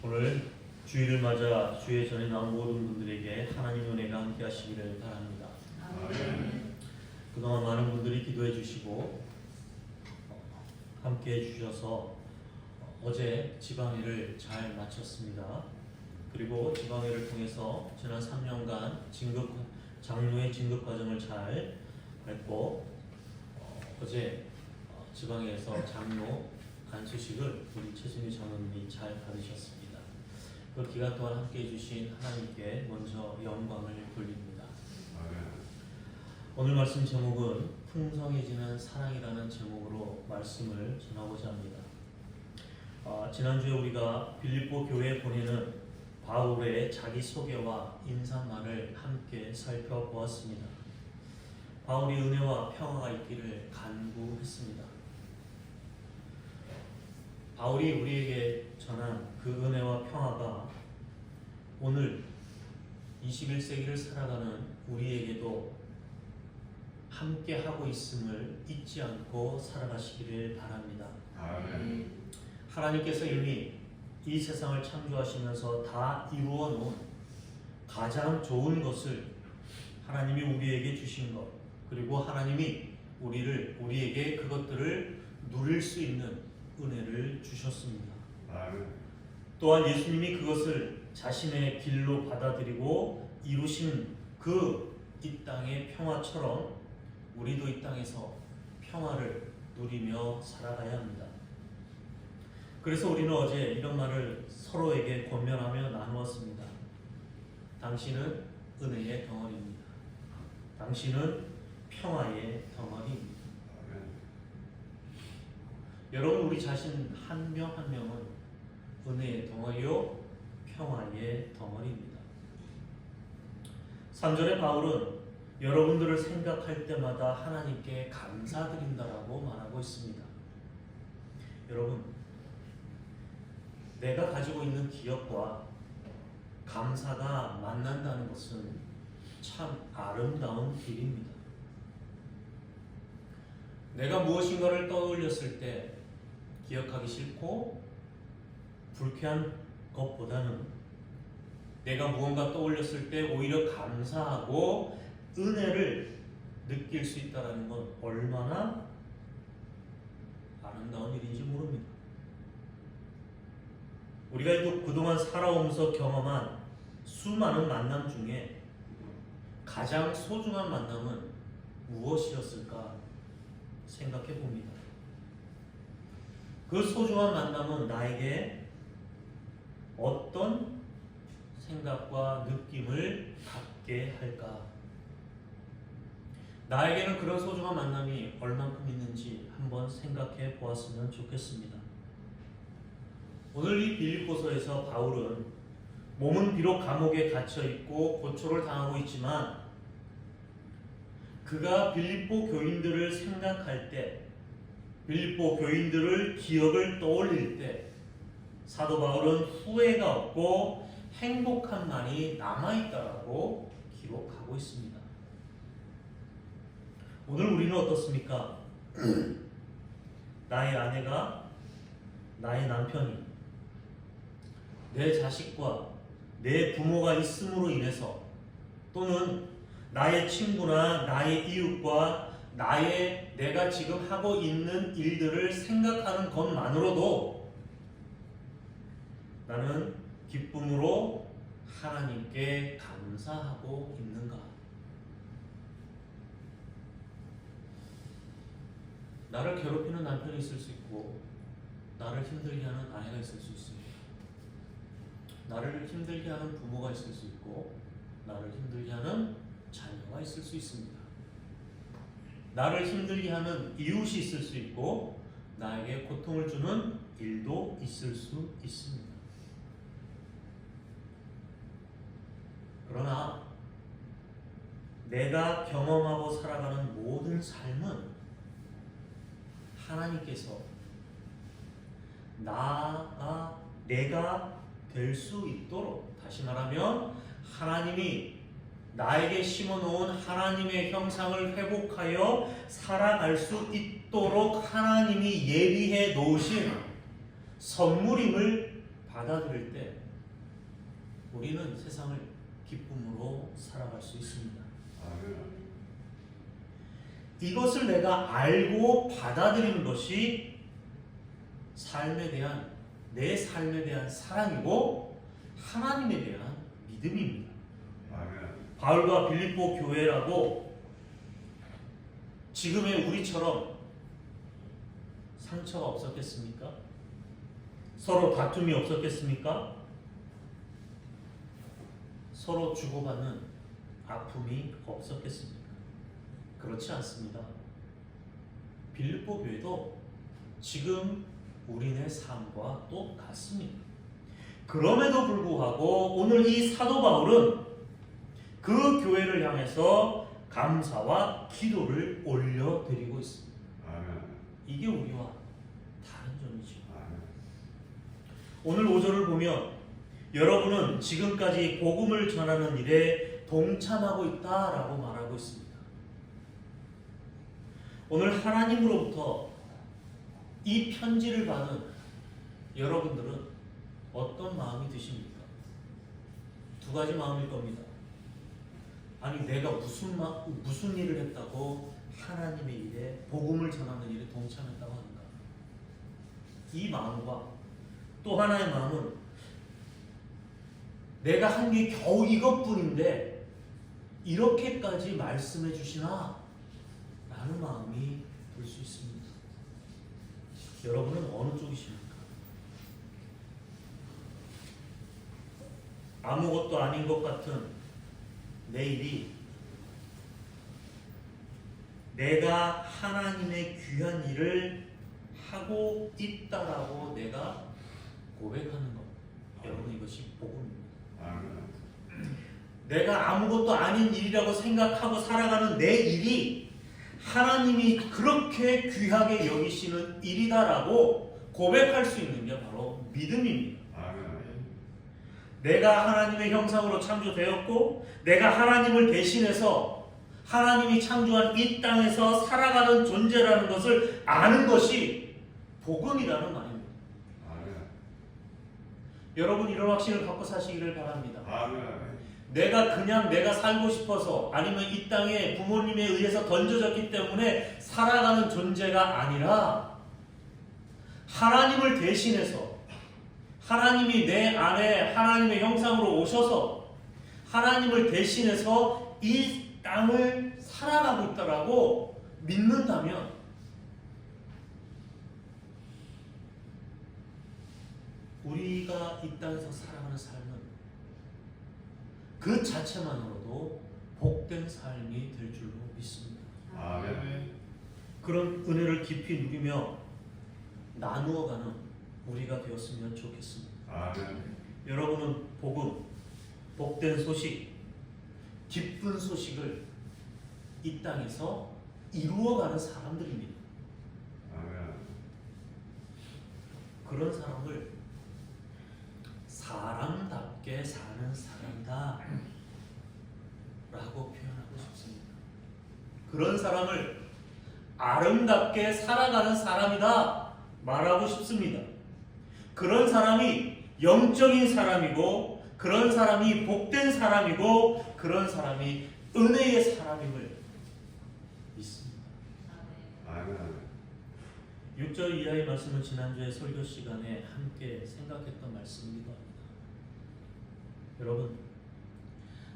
오늘 주일을 맞아 주의 전에 나온 모든 분들에게 하나님의 은혜가 함께 하시기를 바랍니다. 아멘. 그동안 많은 분들이 기도해 주시고 함께 해 주셔서 어제 지방회를 잘 마쳤습니다. 그리고 지방회를 통해서 지난 3년간 장로의 진급 과정을 잘 밟고 어제 지방회에서 장로 간수식을 우리 최순희 장로님이 잘 받으셨습니다. 그 기간 동안 함께 해주신 하나님께 먼저 영광을 돌립니다. 오늘 말씀 제목은 풍성해지는 사랑이라는 제목으로 말씀을 전하고자 합니다. 지난주에 우리가 빌립보 교회에 보내는 바울의 자기소개와 인사말을 함께 살펴보았습니다. 바울이 은혜와 평화가 있기를 간구했습니다. 바울이 우리에게 전한 그 은혜와 평화가 오늘 21세기를 살아가는 우리에게도 함께 하고 있음을 잊지 않고 살아가시기를 바랍니다. 아멘. 하나님께서 이미 이 세상을 창조하시면서 다 이루어 놓은 가장 좋은 것을 하나님이 우리에게 주신 것, 그리고 하나님이 우리에게 그것들을 누릴 수 있는 은혜를 주셨습니다. 아멘. 또한 예수님이 그것을 자신의 길로 받아들이고 이루신 그 이 땅의 평화처럼 우리도 이 땅에서 평화를 누리며 살아가야 합니다. 그래서 우리는 어제 이런 말을 서로에게 권면하며 나누었습니다. 당신은 은혜의 덩어리입니다. 당신은 평화의 덩어리입니다. 아멘. 여러분, 우리 자신 한 명 한 명은 은혜의 덩어리요 평화의 덩어리입니다. 3절에 바울은 여러분들을 생각할 때마다 하나님께 감사드린다라고 말하고 있습니다. 여러분, 내가 가지고 있는 기억과 감사가 만난다는 것은 참 아름다운 길입니다. 내가 무엇인가를 떠올렸을 때 기억하기 싫고 불쾌한 것보다는 내가 무언가 떠올렸을 때 오히려 감사하고 은혜를 느낄 수 있다는 건 얼마나 아름다운 일인지 모릅니다. 우리가 그동안 살아오면서 경험한 수많은 만남 중에 가장 소중한 만남은 무엇이었을까 생각해 봅니다. 그 소중한 만남은 나에게 어떤 생각과 느낌을 갖게 할까? 나에게는 그런 소중한 만남이 얼만큼 있는지 한번 생각해 보았으면 좋겠습니다. 오늘 이 빌립보서에서 바울은 몸은 비록 감옥에 갇혀 있고 고초를 당하고 있지만 그가 빌립보 교인들을 생각할 때, 빌립보 교인들을 기억을 떠올릴 때 사도 바울은 후회가 없고 행복한만이 남아있다라고 기록하고 있습니다. 오늘 우리는 어떻습니까? 나의 아내가, 나의 남편이, 내 자식과 내 부모가 있음으로 인해서, 또는 나의 친구나 나의 이웃과 내가 지금 하고 있는 일들을 생각하는 것만으로도 나는 기쁨으로 하나님께 감사하고 있는가? 나를 괴롭히는 남편이 있을 수 있고 나를 힘들게 하는 아내가 있을 수 있습니다. 나를 힘들게 하는 부모가 있을 수 있고 나를 힘들게 하는 자녀가 있을 수 있습니다. 나를 힘들게 하는 이웃이 있을 수 있고 나에게 고통을 주는 일도 있을 수 있습니다. 그러나 내가 경험하고 살아가는 모든 삶은 하나님께서 내가 될 수 있도록, 다시 말하면 하나님이 나에게 심어놓은 하나님의 형상을 회복하여 살아갈 수 있도록 하나님이 예비해 놓으신 선물임을 받아들일 때 우리는 세상을 기쁨으로 살아갈 수 있습니다. 아멘. 이것을 내가 알고 받아들이는 것이 내 삶에 대한 사랑이고 하나님에 대한 믿음입니다. 아멘. 바울과 빌립보 교회라고 지금의 우리처럼 상처가 없었겠습니까? 서로 다툼이 없었겠습니까? 서로 주고받는 아픔이 없었겠습니까? 그렇지 않습니다. 빌립보 교회도 지금 우리네 삶과 똑같습니다. 그럼에도 불구하고 오늘 이 사도 바울은 그 교회를 향해서 감사와 기도를 올려드리고 있습니다. 아멘. 이게 우리와 다른 점이죠. 아멘. 오늘 5절을 보면 여러분은 지금까지 복음을 전하는 일에 동참하고 있다라고 말하고 있습니다. 오늘 하나님으로부터 이 편지를 받은 여러분들은 어떤 마음이 드십니까? 두 가지 마음일 겁니다. 아니 내가 무슨 일을 했다고 하나님의 일에 복음을 전하는 일에 동참했다고 하는가? 이 마음과 또 하나의 마음은 내가 한 게 겨우 이것뿐인데 이렇게까지 말씀해 주시나? 라는 마음이 들 수 있습니다. 여러분은 어느 쪽이십니까? 아무것도 아닌 것 같은 내 일이 내가 하나님의 귀한 일을 하고 있다라고 내가 고백하는 것. 여러분 이것이 복음입니다. 아멘. 내가 아무것도 아닌 일이라고 생각하고 살아가는 내 일이 하나님이 그렇게 귀하게 여기시는 일이다라고 고백할 수 있는 게 바로 믿음입니다. 아멘. 내가 하나님의 형상으로 창조되었고 내가 하나님을 대신해서 하나님이 창조한 이 땅에서 살아가는 존재라는 것을 아는 것이 복음이라는 말입니다. 아멘. 여러분 이런 확신을 갖고 사시기를 바랍니다. 아멘. 내가 살고 싶어서 아니면 이 땅에 부모님에 의해서 던져졌기 때문에 살아가는 존재가 아니라 하나님을 대신해서 하나님이 내 안에 하나님의 형상으로 오셔서 하나님을 대신해서 이 땅을 살아가고 있다라고 믿는다면 우리가 이 땅에서 살아가는 삶은 그 자체만으로도 복된 삶이 될 줄로 믿습니다. 아멘. 그런 은혜를 깊이 누리며 나누어가는 우리가 되었으면 좋겠습니다. 아멘. 여러분은 복음, 복된 소식, 기쁜 소식을 이 땅에서 이루어가는 사람들입니다. 아멘. 그런 사람을 사람답게 사는 사람이다 라고 표현하고 싶습니다. 그런 사람을 아름답게 살아가는 사람이다 말하고 싶습니다. 그런 사람이 영적인 사람이고 그런 사람이 복된 사람이고 그런 사람이 은혜의 사람임을 믿습니다. 아멘. 6절 이하의 말씀은 지난주에 설교 시간에 함께 생각했던 말씀이기도 합니다. 여러분,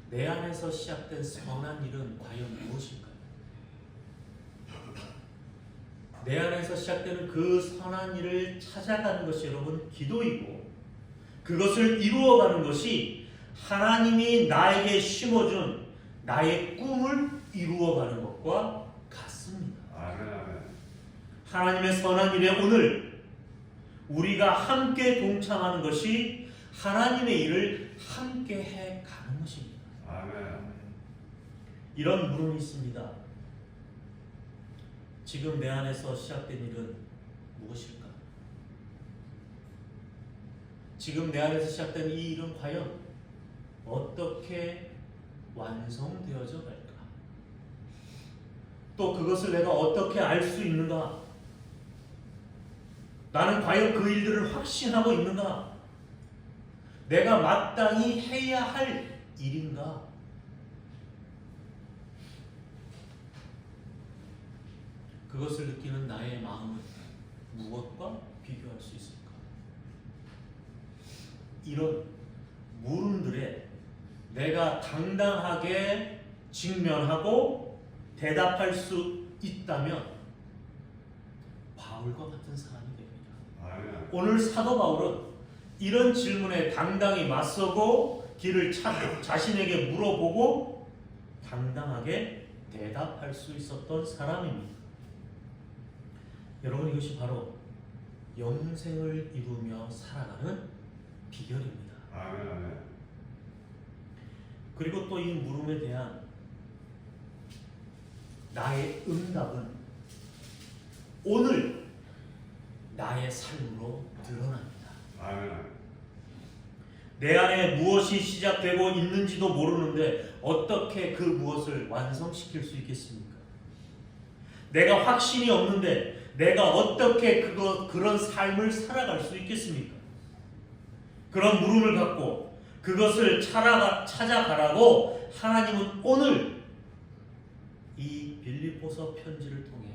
내 안에서 시작된 선한 일은 과연 무엇일까요? 내 안에서 시작되는 그 선한 일을 찾아가는 것이 여러분 기도이고 그것을 이루어가는 것이 하나님이 나에게 심어준 나의 꿈을 이루어가는 것과 같습니다. 아멘. 하나님의 선한 일에 오늘 우리가 함께 동참하는 것이 하나님의 일을 함께 해가는 것입니다. 아멘. 이런 물음이 있습니다. 지금 내 안에서 시작된 일은 무엇일까? 지금 내 안에서 시작된 이 일은 과연 어떻게 완성되어져 갈까? 또 그것을 내가 어떻게 알 수 있는가? 나는 과연 그 일들을 확신하고 있는가? 내가 마땅히 해야 할 일인가? 그것을 느끼는 나의 마음은 무엇과 비교할 수 있을까? 이런 물음들에 내가 당당하게 직면하고 대답할 수 있다면 바울과 같은 사람이 됩니다. 아멘. 오늘 사도 바울은 이런 질문에 당당히 맞서고 길을 찾고 자신에게 물어보고 당당하게 대답할 수 있었던 사람입니다. 여러분, 이것이 바로 영생을 이루며 살아가는 비결입니다. 아멘. 아멘. 그리고 또 이 물음에 대한 나의 응답은 오늘 나의 삶으로 드러납니다. 아멘. 내 안에 무엇이 시작되고 있는지도 모르는데 어떻게 그 무엇을 완성시킬 수 있겠습니까? 내가 확신이 없는데 내가 어떻게 그런 삶을 살아갈 수 있겠습니까? 그런 물음을 갖고 그것을 찾아가라고 하나님은 오늘 이 빌립보서 편지를 통해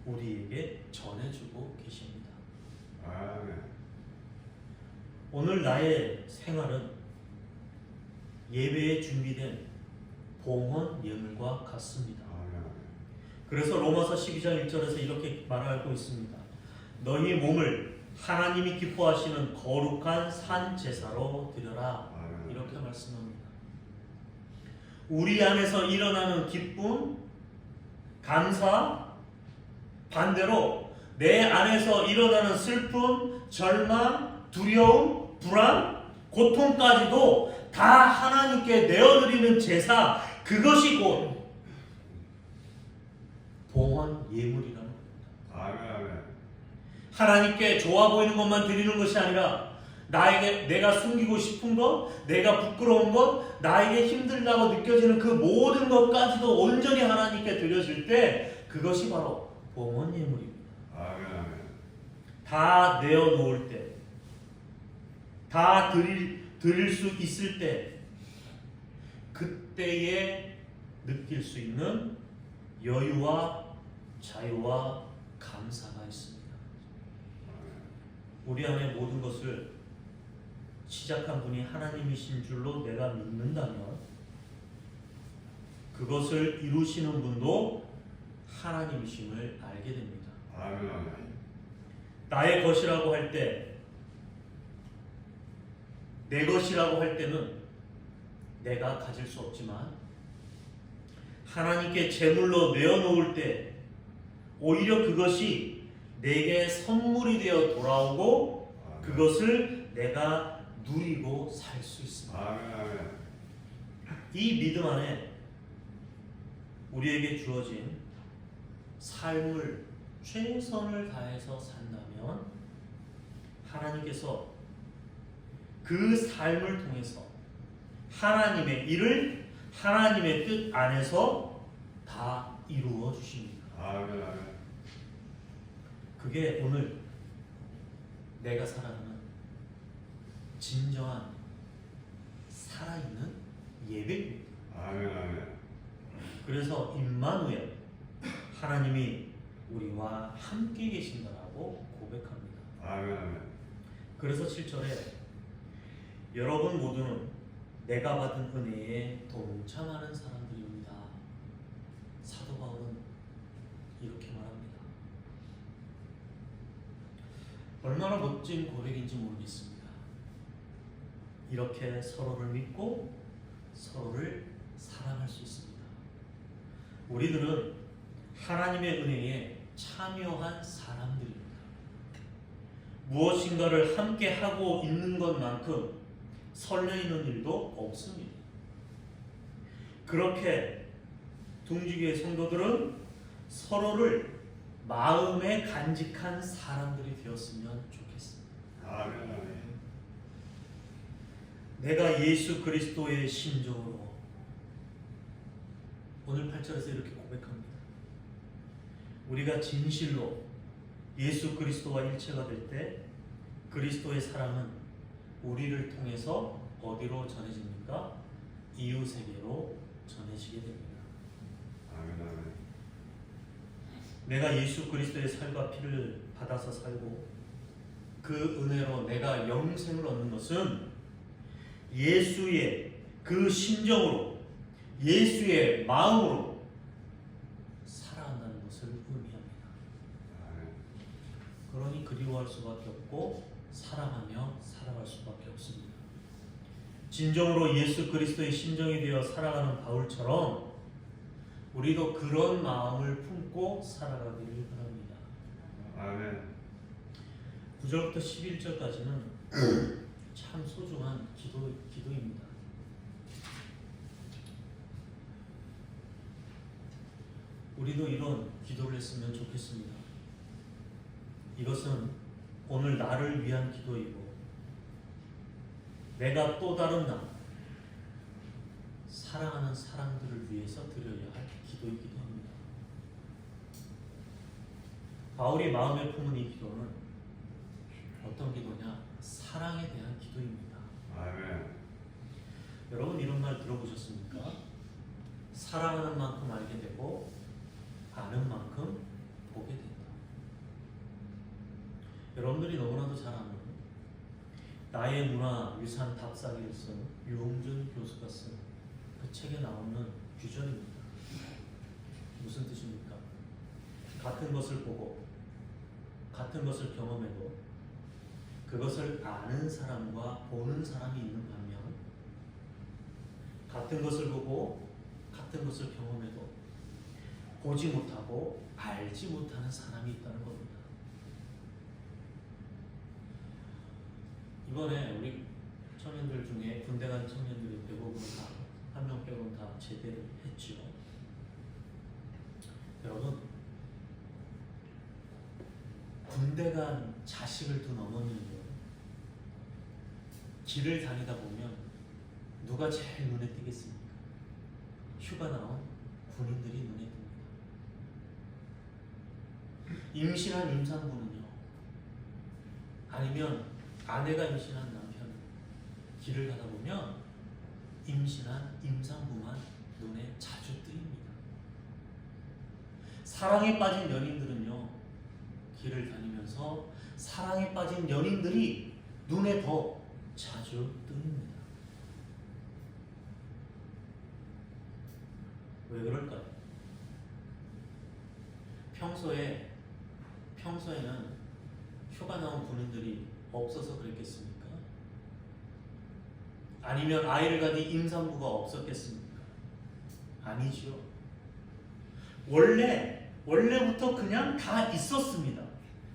우리에게 전해주고 계십니다. 아멘. 오늘 나의 생활은 예배에 준비된 봉헌 예물과 같습니다. 아멘. 그래서 로마서 12장 1절에서 이렇게 말하고 있습니다. 너희 몸을 하나님이 기뻐하시는 거룩한 산 제사로 드려라. 아멘. 이렇게 말씀합니다. 우리 안에서 일어나는 기쁨, 감사, 반대로 내 안에서 일어나는 슬픔, 절망, 두려움, 불안, 고통까지도 다 하나님께 내어드리는 제사, 그것이 곧 봉헌 예물이라는 겁니다. 아멘. 아멘. 하나님께 좋아 보이는 것만 드리는 것이 아니라 나에게 내가 숨기고 싶은 것, 내가 부끄러운 것, 나에게 힘들다고 느껴지는 그 모든 것까지도 온전히 하나님께 드려질 때 그것이 바로 봉헌 예물입니다. 아멘. 아멘. 다 내어놓을 때, 다 드릴 수 있을 때, 그때에 느낄 수 있는 여유와 자유와 감사가 있습니다. 우리 안에 모든 것을 시작한 분이 하나님이신 줄로 내가 믿는다면 그것을 이루시는 분도 하나님이심을 알게 됩니다. 아멘. 아멘. 나의 것이라고 할 때, 내 것이라고 할 때는 내가 가질 수 없지만 하나님께 제물로 내어놓을 때 오히려 그것이 내게 선물이 되어 돌아오고 그것을 내가 누리고 살 수 있습니다. 아멘. 아멘. 이 믿음 안에 우리에게 주어진 삶을 최선을 다해서 산다면 하나님께서 그 삶을 통해서 하나님의 일을 하나님의 뜻 안에서 다 이루어 주십니다. 아멘. 아멘. 그게 오늘 내가 살아가는 진정한 살아있는 예배입니다. 아멘. 아멘. 그래서 그래서 임마누엘, 하나님이 우리와 함께 계신다라고 고백합니다. 아멘. 아멘. 그래서 7절에 여러분 모두는 내가 받은 은혜에 동참하는 사람들입니다. 사도 바울은 이렇게 말합니다. 얼마나 멋진 고백인지 모르겠습니다. 이렇게 서로를 믿고 서로를 사랑할 수 있습니다. 우리들은 하나님의 은혜에 참여한 사람들입니다. 무엇인가를 함께 하고 있는 것만큼 설레이는 일도 없습니다. 그렇게 둥지교회 성도들은 서로를 마음에 간직한 사람들이 되었으면 좋겠습니다. 아멘. 아멘. 내가 예수 그리스도의 심정으로 오늘 8절에서 이렇게 고백합니다. 우리가 진실로 예수 그리스도와 일체가 될 때 그리스도의 사랑은 우리를 통해서 어디로 전해집니까? 이웃에게로 전해지게 됩니다. 아멘, 아멘. 내가 예수 그리스도의 살과 피를 받아서 살고 그 은혜로 내가 영생을 얻는 것은 예수의 그 심정으로, 예수의 마음으로 살아간다는 것을 의미합니다. 아멘. 그러니 그리워할 수밖에 없고 사랑하며 살아갈 수밖에 없습니다. 진정으로 예수 그리스도의 심정이 되어 살아가는 바울처럼 우리도 그런 마음을 품고 살아가기를 바랍니다. 아멘. 9절부터 11절까지는 참 소중한 기도입니다. 우리도 이런 기도를 했으면 좋겠습니다. 이것은 오늘 나를 위한 기도이고 내가 또 다른 나, 사랑하는 사람들을 위해서 드려야 할 기도이기도 합니다. 바울이 마음에 품은 이 기도는 어떤 기도냐? 사랑에 대한 기도입니다. 아멘. 여러분 이런 말 들어보셨습니까? 사랑하는 만큼 알게 되고 아는 만큼 보게 된다. 여러분들이 너무나도 잘 아는 나의 문화 유산 답사기를 쓴 유홍준 교수가 쓴 그 책에 나오는 규절입니다. 무슨 뜻입니까? 같은 것을 보고 같은 것을 경험해도 그것을 아는 사람과 보는 사람이 있는 반면 같은 것을 보고 같은 것을 경험해도 보지 못하고 알지 못하는 사람이 있다는 겁니다. 이번에 우리 청년들 중에 군대 간 청년들이 대부분 다 한 명 빼고는 다 제대를 했죠. 여러분 군대 간 자식을 둔 어머니는요, 길을 다니다 보면 누가 제일 눈에 띄겠습니까? 휴가 나온 군인들이 눈에 띕니다. 임신한 임산부는요, 아니면 아내가 임신한 남편, 길을 가다 보면 임신한 임산부만 눈에 자주 띄입니다. 사랑에 빠진 연인들은요, 길을 다니면서 사랑에 빠진 연인들이 눈에 더 자주 뜹니다. 왜 그럴까요? 평소에는 휴가 나온 군인들이 없어서 그랬겠습니까? 아니면 아이를 가진 임산부가 없었겠습니까? 아니죠. 원래부터 그냥 다 있었습니다.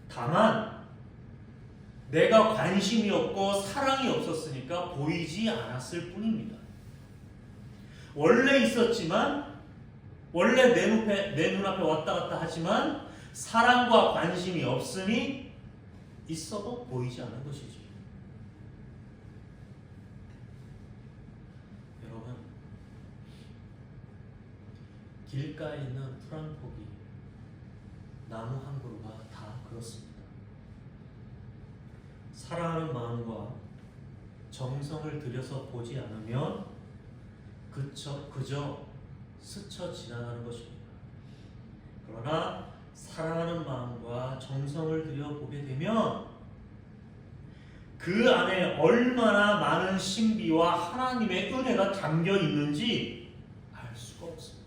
다만 내가 관심이 없고 사랑이 없었으니까 보이지 않았을 뿐입니다. 원래 있었지만, 원래 내 눈앞에 왔다 갔다 하지만 사랑과 관심이 없으니 있어도 보이지 않는 것이지. 여러분, 길가에 있는 풀 한 포기, 나무 한 그루가 다 그렇습니다. 사랑하는 마음과 정성을 들여서 보지 않으면 그저 스쳐 지나가는 것입니다. 그러나 사랑하는 마음과 정성을 들여 보게 되면 그 안에 얼마나 많은 신비와 하나님의 은혜가 담겨 있는지 알 수가 없습니다.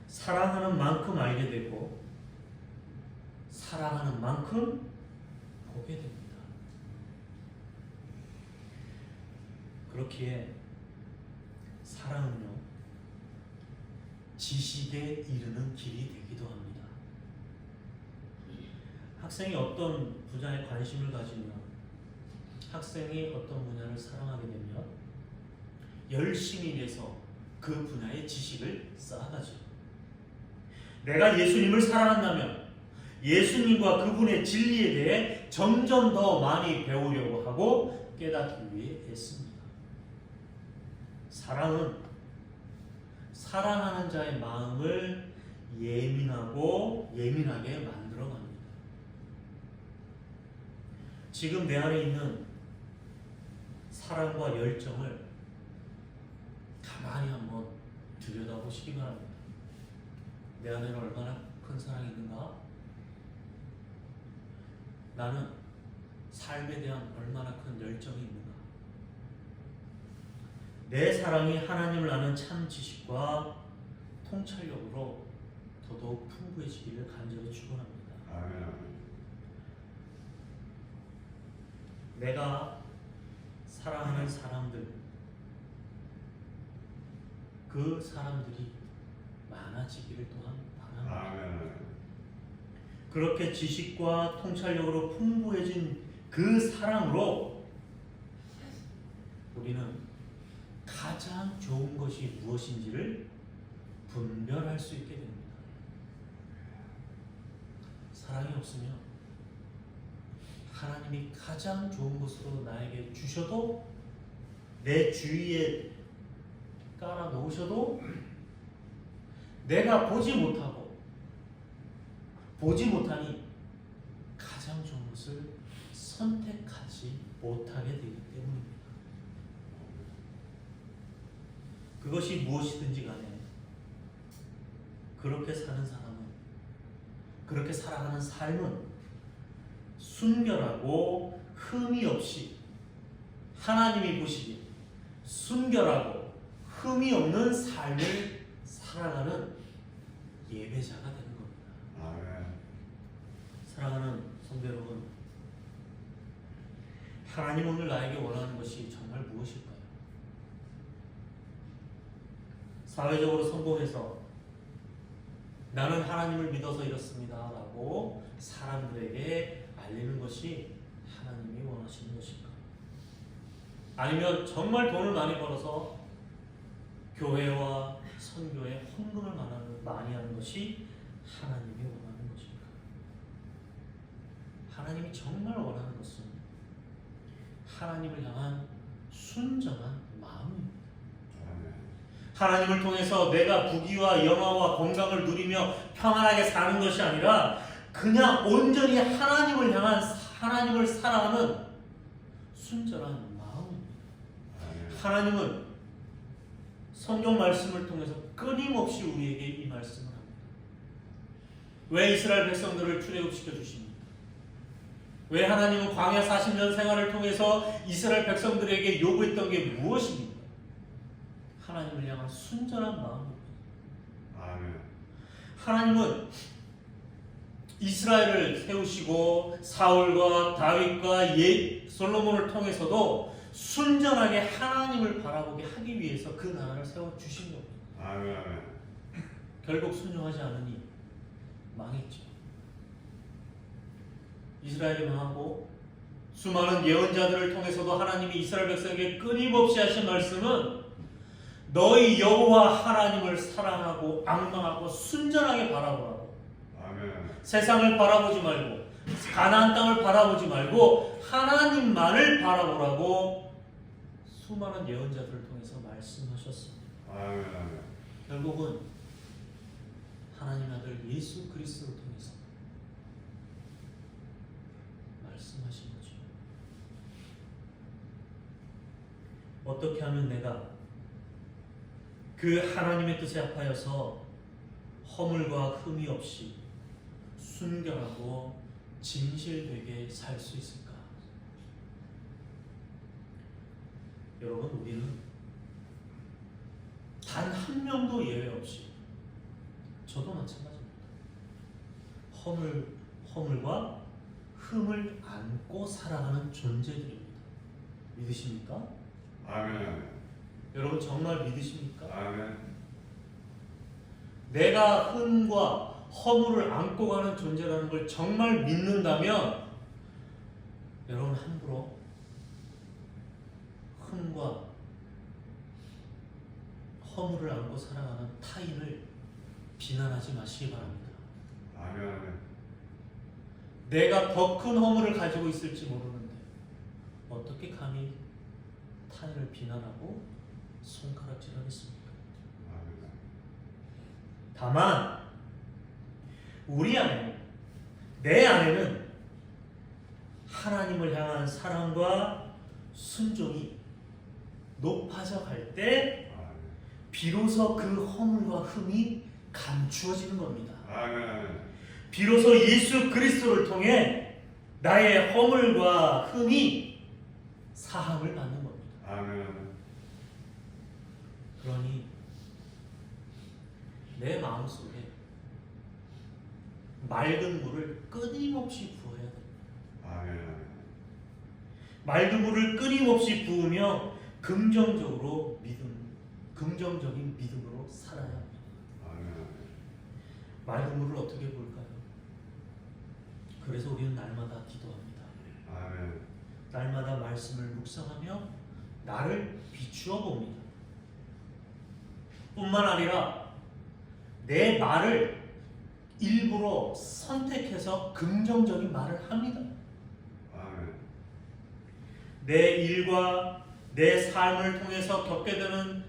사랑하는 만큼 알게 되고 사랑하는 만큼 보게 됩니다. 그렇기에 사랑은요, 지식에 이르는 길이 되기도 합니다. 학생이 어떤 분야에 관심을 가지면, 학생이 어떤 분야를 사랑하게 되면 열심히 일해서 그 분야의 지식을 쌓아가죠. 내가 예수님을 사랑한다면 예수님과 그분의 진리에 대해 점점 더 많이 배우려고 하고 깨닫기 위해 애씁니다. 사랑은 사랑하는 자의 마음을 예민하게 만들어 갑니다. 지금 내 안에 있는 사랑과 열정을 가만히 한번 들여다보시기 바랍니다. 내 안에는 얼마나 큰 사랑이 있는가? 나는 삶에 대한 얼마나 큰 열정이 있는가? 내 사랑이 하나님을 아는 참 지식과 통찰력으로 더더욱 풍부해지기를 간절히 축원합니다. 아멘. 아멘. 내가 사랑하는 사람들, 그 사람들이 많아지기를 또한 바랍니다. 아멘. 그렇게 지식과 통찰력으로 풍부해진 그 사랑으로 우리는 가장 좋은 것이 무엇인지를 분별할 수 있게 됩니다. 사랑이 없으면 하나님이 가장 좋은 것으로 나에게 주셔도, 내 주위에 깔아 놓으셔도 내가 보지 못하니 가장 좋은 것을 선택하지 못하게 되기 때문입니다. 그것이 무엇이든지 간에 그렇게 사는 사람은, 그렇게 살아가는 삶은 순결하고 흠이 없이, 하나님이 보시기에 순결하고 흠이 없는 삶을 살아가는 예배자가 되는 겁니다. 아멘. 사랑하는 성도 여러분, 하나님 오늘 나에게 원하는 것이 정말 무엇일까요? 사회적으로 성공해서 나는 하나님을 믿어서 이렇습니다 라고 사람들에게 알리는 것이 하나님이 원하시는 것일까? 아니면 정말 돈을 많이 벌어서 교회와 선교에 헌금을 많이 하는 것이 하나님이 원하는 것일까? 하나님이 정말 원하는 것은 하나님을 향한 순전한 마음입니다. 하나님을 통해서 내가 부귀와 영화와 건강을 누리며 평안하게 사는 것이 아니라 그냥 온전히 하나님을 향한, 하나님을 사랑하는 순전한 마음입니다. 하나님은 성경 말씀을 통해서 끊임없이 우리에게 이 말씀을 합니다. 왜 이스라엘 백성들을 출애굽시켜 주십니까? 왜 하나님은 광야 40년 생활을 통해서 이스라엘 백성들에게 요구했던 게 무엇입니까? 하나님을 향한 순전한 마음입니다. 아멘. 하나님은 이스라엘을 세우시고 사울과 다윗과 솔로몬을 통해서도 순전하게 하나님을 바라보게 하기 위해서 그 나라를 세워주신 겁니다. 아멘. 아멘. 결국 순종하지 않으니 망했죠. 이스라엘이 망하고 수많은 예언자들을 통해서도 하나님이 이스라엘 백성에게 끊임없이 하신 말씀은 너희 여호와 하나님을 사랑하고 앙망하고 순전하게 바라보라고. 아멘. 세상을 바라보지 말고 가나안 땅을 바라보지 말고 하나님만을 바라보라고 수많은 예언자들을 통해서 말씀하셨습니다. 아멘. 아멘. 결국은 하나님 아들 예수 그리스도를 통해서 말씀하신 거죠. 어떻게 하면 내가 그 하나님의 뜻에 합하여서 허물과 흠이 없이 순결하고 진실되게 살 수 있을까? 여러분, 우리는 단 한 명도 예외 없이, 저도 마찬가지입니다. 허물과 흠을 안고 살아가는 존재들입니다. 믿으십니까? 아멘. 여러분 정말 믿으십니까? 아멘. 내가 흠과 허물을 안고 가는 존재라는 걸 정말 믿는다면 여러분 함부로 흠과 허물을 안고 살아가는 타인을 비난하지 마시기 바랍니다. 아멘. 아멘. 내가 더 큰 허물을 가지고 있을지 모르는데 어떻게 감히 타인을 비난하고 손가락질하겠습니까? 아멘. 다만 우리 안에, 내 안에는 하나님을 향한 사랑과 순종이 높아져 갈 때 아멘. 비로소 그 허물과 흠이 감추어지는 겁니다. 아멘. 아멘. 비로소 예수 그리스도를 통해 나의 허물과 흠이 사함을 받는 겁니다. 아멘. 그러니 내 마음속에 맑은 물을 끊임없이 부어야 됩니다. 아멘. 맑은 물을 끊임없이 부으며 긍정적인 믿음으로 살아야 합니다. 아멘. 맑은 물을 어떻게 부을까요? 그래서 우리는 날마다 기도합니다. 아멘. 날마다 말씀을 묵상하며 나를 비추어 봅니다. 뿐만 아니라 내 말을 일부러 선택해서 긍정적인 말을 합니다. 아멘. 내 일과 내 삶을 통해서 겪게 되는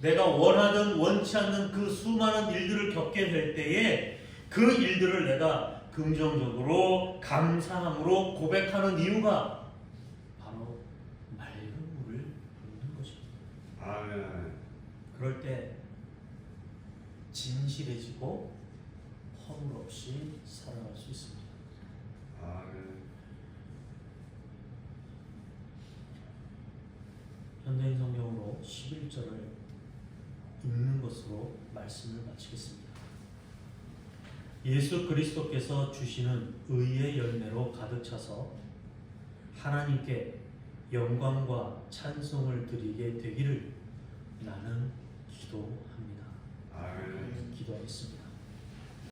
내가 원하든 원치 않는 그 수많은 일들을 겪게 될 때에 그 일들을 내가 긍정적으로 감사함으로 고백하는 이유가 바로 맑은 물을 붓는 것입니다. 아멘. 그럴 때 진실해지고 허물 없이 살아갈 수 있습니다. 아멘. 현대인 성경으로 11절을 읽는 것으로 말씀을 마치겠습니다. 예수 그리스도께서 주시는 의의 열매로 가득 차서 하나님께 영광과 찬송을 드리게 되기를 나는 기도합니다. 아멘. 기도하겠습니다.